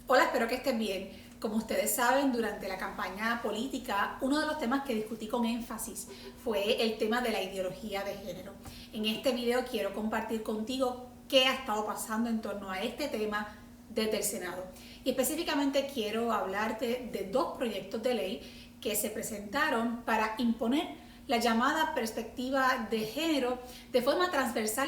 Hola, espero que estén bien. Como ustedes saben, durante la campaña política, uno de los temas que discutí con énfasis fue el tema de la ideología de género. En este video quiero compartir contigo qué ha estado pasando en torno a este tema desde el Senado. Y específicamente quiero hablarte de dos proyectos de ley que se presentaron para imponer la llamada perspectiva de género de forma transversal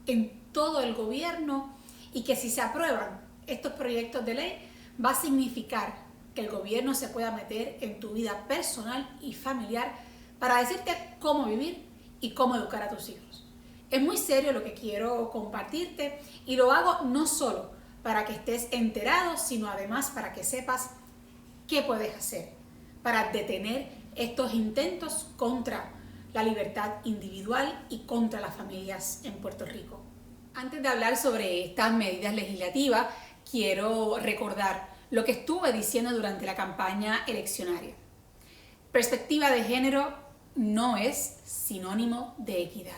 en todo el gobierno, y que si se aprueban estos proyectos de ley va a significar que el gobierno se pueda meter en tu vida personal y familiar para decirte cómo vivir y cómo educar a tus hijos. Es muy serio lo que quiero compartirte y lo hago no solo para que estés enterado, sino además para que sepas qué puedes hacer para detener estos intentos contra la libertad individual y contra las familias en Puerto Rico. Antes de hablar sobre estas medidas legislativas, quiero recordar lo que estuve diciendo durante la campaña eleccionaria. Perspectiva de género no es sinónimo de equidad.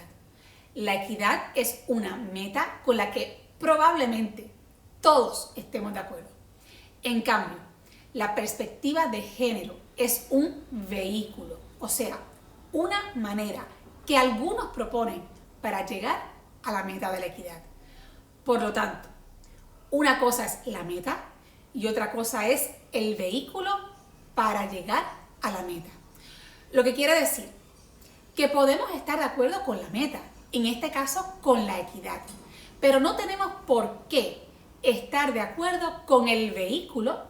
La equidad es una meta con la que probablemente todos estemos de acuerdo. En cambio, la perspectiva de género es un vehículo, o sea, una manera que algunos proponen para llegar a la meta de la equidad. Por lo tanto, una cosa es la meta y otra cosa es el vehículo para llegar a la meta. Lo que quiere decir que podemos estar de acuerdo con la meta, en este caso con la equidad, pero no tenemos por qué estar de acuerdo con el vehículo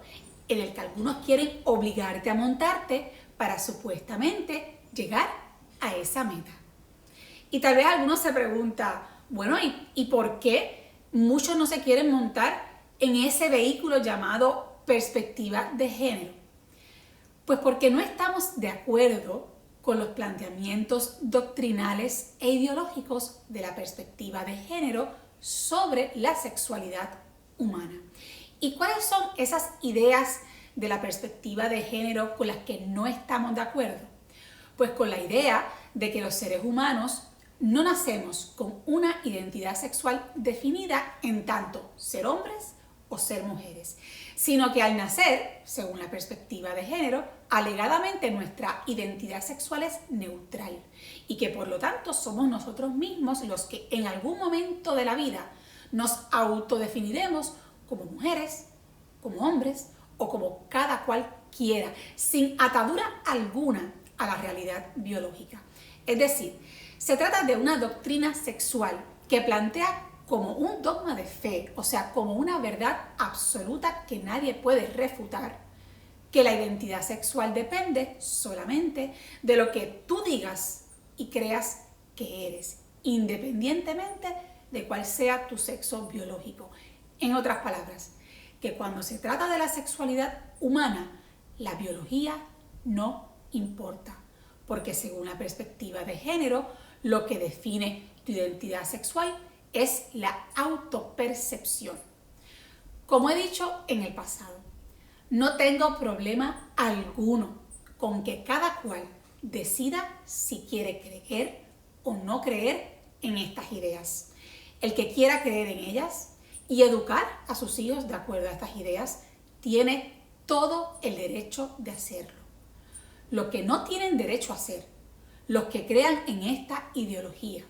en el que algunos quieren obligarte a montarte para supuestamente llegar a esa meta. Y tal vez algunos se preguntan, bueno, ¿y por qué muchos no se quieren montar en ese vehículo llamado perspectiva de género? Pues porque no estamos de acuerdo con los planteamientos doctrinales e ideológicos de la perspectiva de género sobre la sexualidad humana. ¿Y cuáles son esas ideas de la perspectiva de género con las que no estamos de acuerdo? Pues con la idea de que los seres humanos no nacemos con una identidad sexual definida en tanto ser hombres o ser mujeres, sino que al nacer, según la perspectiva de género, alegadamente nuestra identidad sexual es neutral y que por lo tanto somos nosotros mismos los que en algún momento de la vida nos autodefiniremos como mujeres, como hombres o como cada cual quiera, sin atadura alguna a la realidad biológica. Es decir, se trata de una doctrina sexual que plantea como un dogma de fe, o sea, como una verdad absoluta que nadie puede refutar, que la identidad sexual depende solamente de lo que tú digas y creas que eres, independientemente de cuál sea tu sexo biológico. En otras palabras, que cuando se trata de la sexualidad humana, la biología no importa, porque según la perspectiva de género, lo que define tu identidad sexual es la autopercepción. Como he dicho en el pasado, no tengo problema alguno con que cada cual decida si quiere creer o no creer en estas ideas. El que quiera creer en ellas y educar a sus hijos de acuerdo a estas ideas tiene todo el derecho de hacerlo. Lo que no tienen derecho a hacer los que crean en esta ideología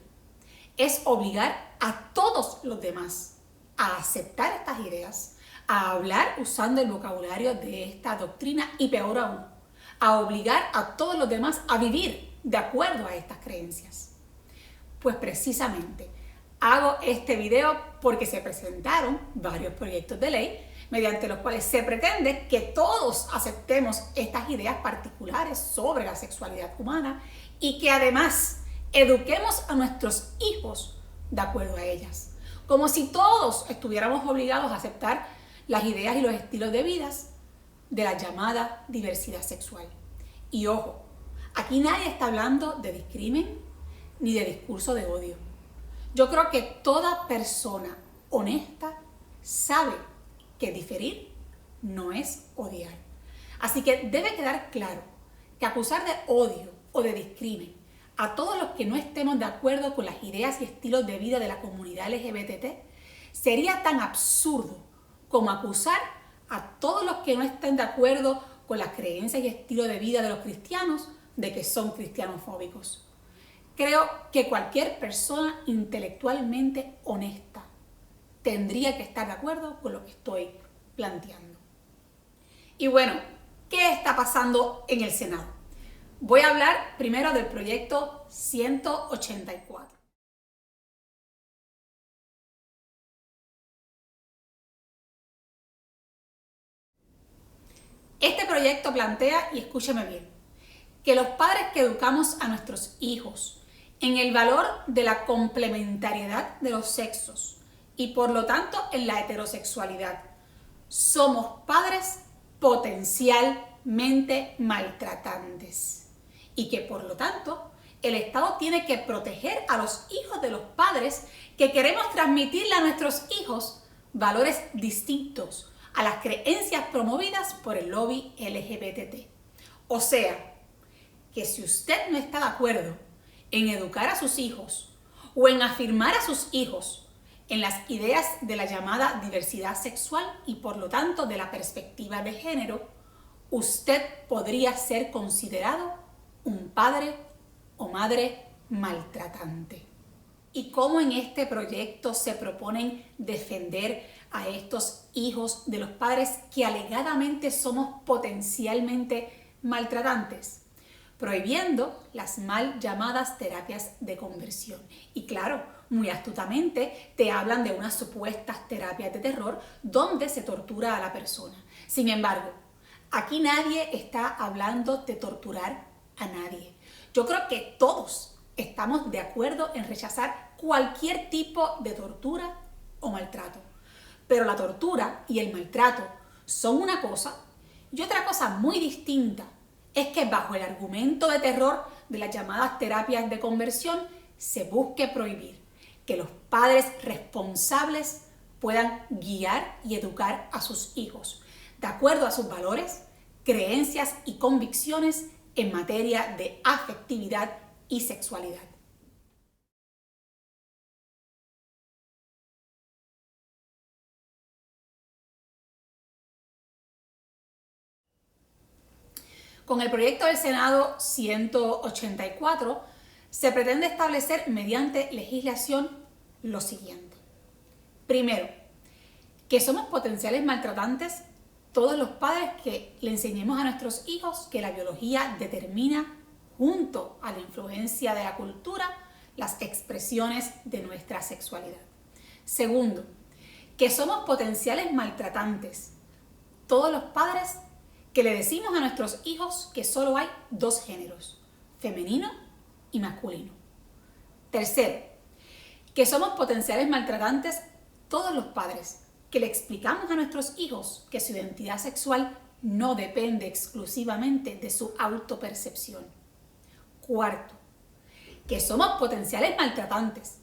es obligar a todos los demás a aceptar estas ideas, a hablar usando el vocabulario de esta doctrina y peor aún, a obligar a todos los demás a vivir de acuerdo a estas creencias. Pues precisamente hago este video porque se presentaron varios proyectos de ley mediante los cuales se pretende que todos aceptemos estas ideas particulares sobre la sexualidad humana y que además eduquemos a nuestros hijos de acuerdo a ellas, como si todos estuviéramos obligados a aceptar las ideas y los estilos de vida de la llamada diversidad sexual. Y ojo, aquí nadie está hablando de discrimen ni de discurso de odio. Yo creo que toda persona honesta sabe que diferir no es odiar. Así que debe quedar claro que acusar de odio o de discrimen a todos los que no estemos de acuerdo con las ideas y estilos de vida de la comunidad LGBT sería tan absurdo como acusar a todos los que no estén de acuerdo con las creencias y estilo de vida de los cristianos de que son cristianofóbicos. Creo que cualquier persona intelectualmente honesta tendría que estar de acuerdo con lo que estoy planteando. Y bueno, ¿qué está pasando en el Senado? Voy a hablar primero del proyecto 184. Este proyecto plantea, y escúcheme bien, que los padres que educamos a nuestros hijos en el valor de la complementariedad de los sexos y por lo tanto en la heterosexualidad, somos padres potencialmente maltratantes y que por lo tanto el Estado tiene que proteger a los hijos de los padres que queremos transmitirle a nuestros hijos valores distintos a las creencias promovidas por el lobby LGBT. O sea, que si usted no está de acuerdo en educar a sus hijos o en afirmar a sus hijos en las ideas de la llamada diversidad sexual y por lo tanto de la perspectiva de género, usted podría ser considerado un padre o madre maltratante. ¿Y cómo en este proyecto se proponen defender a estos hijos de los padres que alegadamente somos potencialmente maltratantes? Prohibiendo las mal llamadas terapias de conversión. Y claro, muy astutamente te hablan de unas supuestas terapias de terror donde se tortura a la persona. Sin embargo, aquí nadie está hablando de torturar a nadie. Yo creo que todos estamos de acuerdo en rechazar cualquier tipo de tortura o maltrato. Pero la tortura y el maltrato son una cosa y otra cosa muy distinta es que bajo el argumento de terror de las llamadas terapias de conversión se busque prohibir que los padres responsables puedan guiar y educar a sus hijos de acuerdo a sus valores, creencias y convicciones en materia de afectividad y sexualidad. Con el proyecto del Senado 184 se pretende establecer mediante legislación lo siguiente. Primero, que somos potenciales maltratantes todos los padres que le enseñemos a nuestros hijos que la biología determina, junto a la influencia de la cultura, las expresiones de nuestra sexualidad. Segundo, que somos potenciales maltratantes todos los padres que le decimos a nuestros hijos que solo hay dos géneros, femenino y masculino. Tercero, que somos potenciales maltratantes todos los padres que le explicamos a nuestros hijos que su identidad sexual no depende exclusivamente de su autopercepción. Cuarto, que somos potenciales maltratantes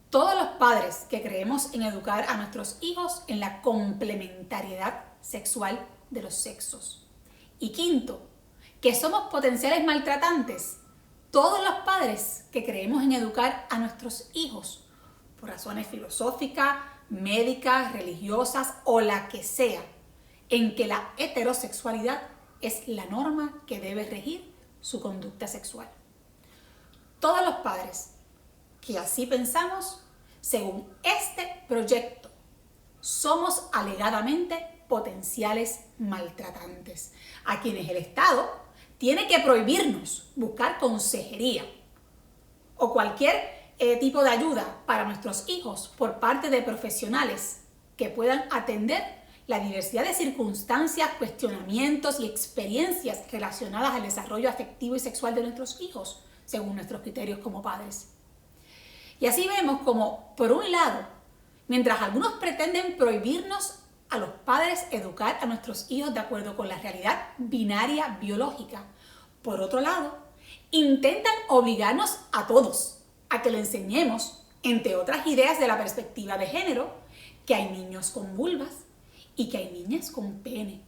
todos los padres que creemos en educar a nuestros hijos en la complementariedad sexual de los sexos. Y quinto, que somos potenciales maltratantes todos los padres que creemos en educar a nuestros hijos por razones filosóficas, médicas, religiosas o la que sea, en que la heterosexualidad es la norma que debe regir su conducta sexual. Todos los padres que así pensamos, según este proyecto, somos alegadamente potenciales maltratantes, a quienes el Estado tiene que prohibirnos buscar consejería o cualquier tipo de ayuda para nuestros hijos por parte de profesionales que puedan atender la diversidad de circunstancias, cuestionamientos y experiencias relacionadas al desarrollo afectivo y sexual de nuestros hijos, según nuestros criterios como padres. Y así vemos como, por un lado, mientras algunos pretenden prohibirnos a los padres educar a nuestros hijos de acuerdo con la realidad binaria biológica, por otro lado, intentan obligarnos a todos a que le enseñemos, entre otras ideas de la perspectiva de género, que hay niños con vulvas y que hay niñas con pene.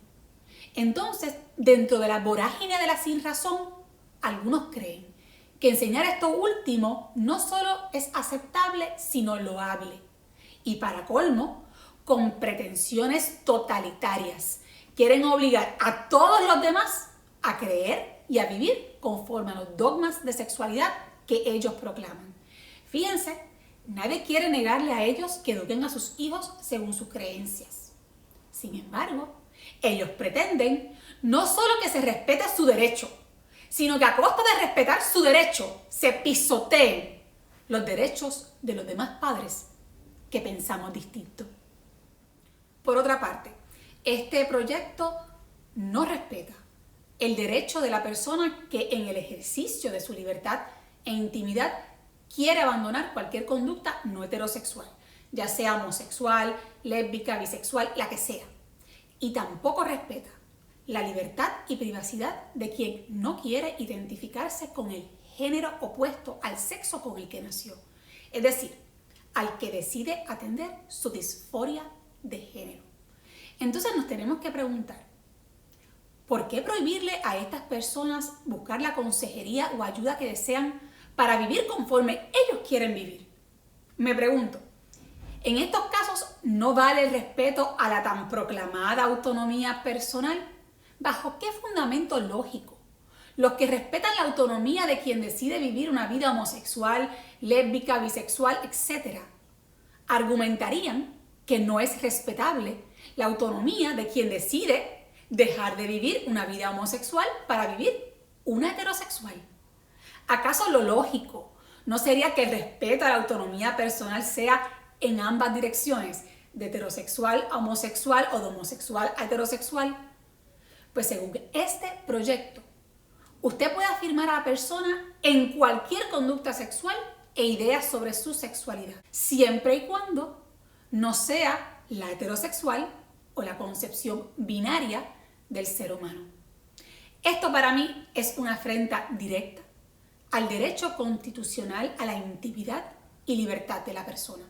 Entonces, dentro de la vorágine de la sinrazón, algunos creen que enseñar esto último no solo es aceptable, sino loable. Y para colmo, con pretensiones totalitarias. Quieren obligar a todos los demás a creer y a vivir conforme a los dogmas de sexualidad que ellos proclaman. Fíjense, nadie quiere negarle a ellos que eduquen a sus hijos según sus creencias. Sin embargo, ellos pretenden no solo que se respete su derecho, sino que a costa de respetar su derecho se pisoteen los derechos de los demás padres que pensamos distinto. Por otra parte, este proyecto no respeta el derecho de la persona que en el ejercicio de su libertad e intimidad quiere abandonar cualquier conducta no heterosexual, ya sea homosexual, lésbica, bisexual, la que sea. Y tampoco respeta la libertad y privacidad de quien no quiere identificarse con el género opuesto al sexo con el que nació. Es decir, al que decide atender su disforia de género. Entonces nos tenemos que preguntar, ¿por qué prohibirle a estas personas buscar la consejería o ayuda que desean para vivir conforme ellos quieren vivir? Me pregunto, ¿en estos casos no vale el respeto a la tan proclamada autonomía personal? ¿Bajo qué fundamento lógico los que respetan la autonomía de quien decide vivir una vida homosexual, lésbica, bisexual, etc., argumentarían que no es respetable la autonomía de quien decide dejar de vivir una vida homosexual para vivir una heterosexual? ¿Acaso lo lógico no sería que el respeto a la autonomía personal sea en ambas direcciones, de heterosexual a homosexual o de homosexual a heterosexual? Pues según este proyecto, usted puede afirmar a la persona en cualquier conducta sexual e ideas sobre su sexualidad, siempre y cuando no sea la heterosexual o la concepción binaria del ser humano. Esto para mí es una afrenta directa al derecho constitucional a la intimidad y libertad de la persona.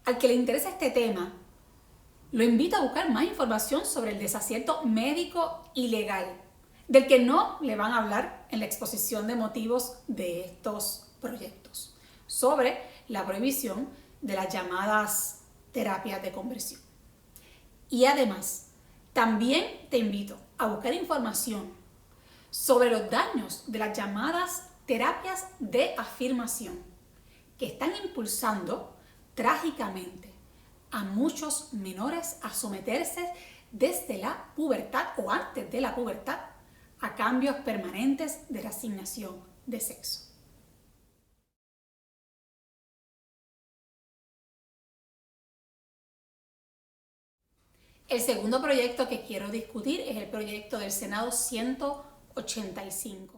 Al que le interesa este tema, lo invito a buscar más información sobre el desacierto médico y legal, del que no le van a hablar en la exposición de motivos de estos proyectos, sobre la prohibición de las llamadas terapias de conversión. Y además, también te invito a buscar información sobre los daños de las llamadas terapias de afirmación, que están impulsando trágicamente a muchos menores a someterse desde la pubertad o antes de la pubertad a cambios permanentes de reasignación de sexo. El segundo proyecto que quiero discutir es el proyecto del Senado 185.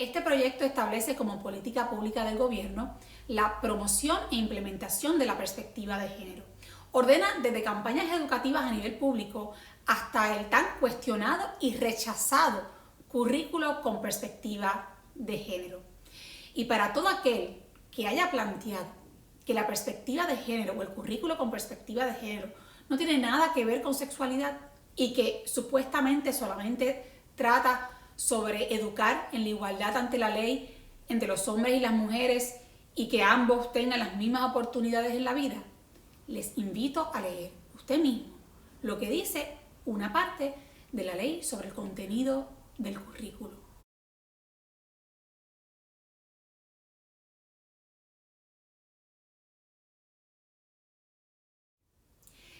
Este proyecto establece como política pública del gobierno la promoción e implementación de la perspectiva de género. Ordena desde campañas educativas a nivel público hasta el tan cuestionado y rechazado currículo con perspectiva de género. Y para todo aquel que haya planteado que la perspectiva de género o el currículo con perspectiva de género no tiene nada que ver con sexualidad y que supuestamente solamente trata sobre educar en la igualdad ante la ley entre los hombres y las mujeres y que ambos tengan las mismas oportunidades en la vida, les invito a leer usted mismo lo que dice una parte de la ley sobre el contenido del currículo.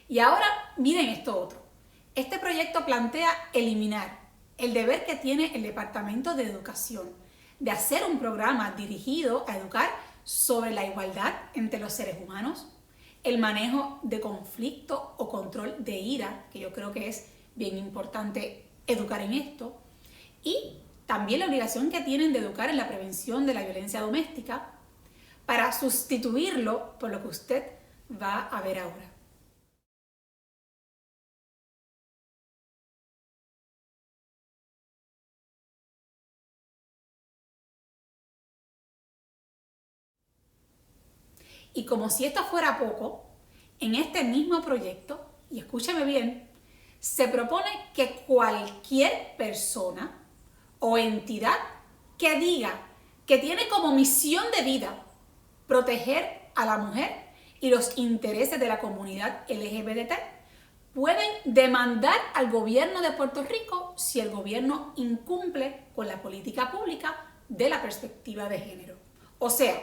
Y ahora miren esto otro. Este proyecto plantea eliminar el deber que tiene el Departamento de Educación de hacer un programa dirigido a educar sobre la igualdad entre los seres humanos, el manejo de conflicto o control de ira, que yo creo que es bien importante educar en esto, y también la obligación que tienen de educar en la prevención de la violencia doméstica, para sustituirlo por lo que usted va a ver ahora. Y como si esto fuera poco, en este mismo proyecto, y escúchame bien, se propone que cualquier persona o entidad que diga que tiene como misión de vida proteger a la mujer y los intereses de la comunidad LGBT pueden demandar al gobierno de Puerto Rico si el gobierno incumple con la política pública de la perspectiva de género. O sea,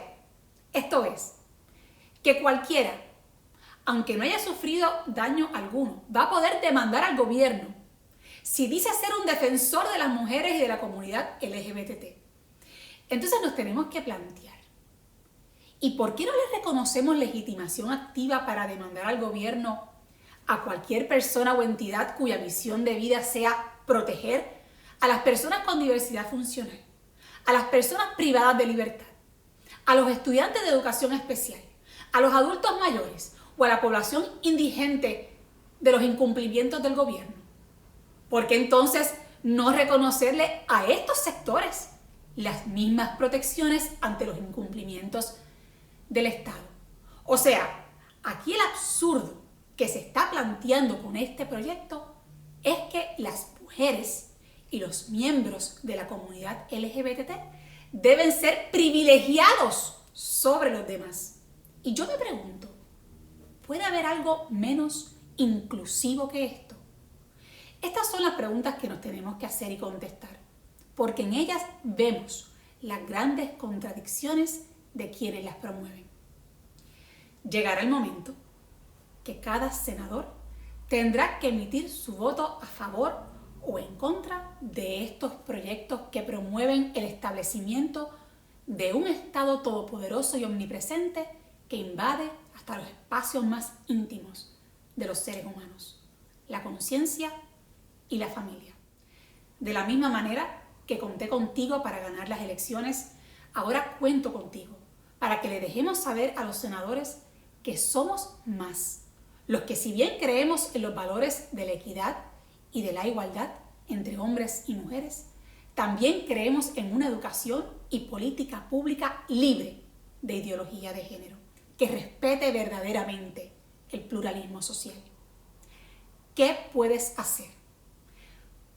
esto es, que cualquiera, aunque no haya sufrido daño alguno, va a poder demandar al gobierno si dice ser un defensor de las mujeres y de la comunidad LGBT. Entonces nos tenemos que plantear, ¿y por qué no le reconocemos legitimación activa para demandar al gobierno a cualquier persona o entidad cuya misión de vida sea proteger a las personas con diversidad funcional, a las personas privadas de libertad, a los estudiantes de educación especial, a los adultos mayores o a la población indigente de los incumplimientos del gobierno? ¿Por qué entonces no reconocerle a estos sectores las mismas protecciones ante los incumplimientos del Estado? O sea, aquí el absurdo que se está planteando con este proyecto es que las mujeres y los miembros de la comunidad LGBT deben ser privilegiados sobre los demás. Y yo me pregunto, ¿puede haber algo menos inclusivo que esto? Estas son las preguntas que nos tenemos que hacer y contestar, porque en ellas vemos las grandes contradicciones de quienes las promueven. Llegará el momento que cada senador tendrá que emitir su voto a favor o en contra de estos proyectos que promueven el establecimiento de un Estado todopoderoso y omnipresente que invade hasta los espacios más íntimos de los seres humanos, la conciencia y la familia. De la misma manera que conté contigo para ganar las elecciones, ahora cuento contigo para que le dejemos saber a los senadores que somos más, los que si bien creemos en los valores de la equidad y de la igualdad entre hombres y mujeres, también creemos en una educación y política pública libre de ideología de género, que respete verdaderamente el pluralismo social. ¿Qué puedes hacer?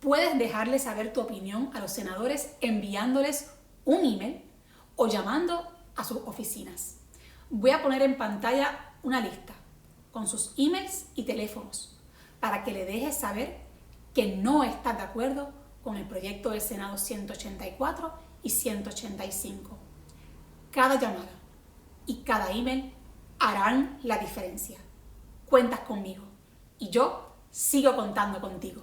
Puedes dejarles saber tu opinión a los senadores enviándoles un email o llamando a sus oficinas. Voy a poner en pantalla una lista con sus emails y teléfonos para que le dejes saber que no estás de acuerdo con el proyecto del Senado 184 y 185. Cada llamada y cada email harán la diferencia. Cuentas conmigo y yo sigo contando contigo.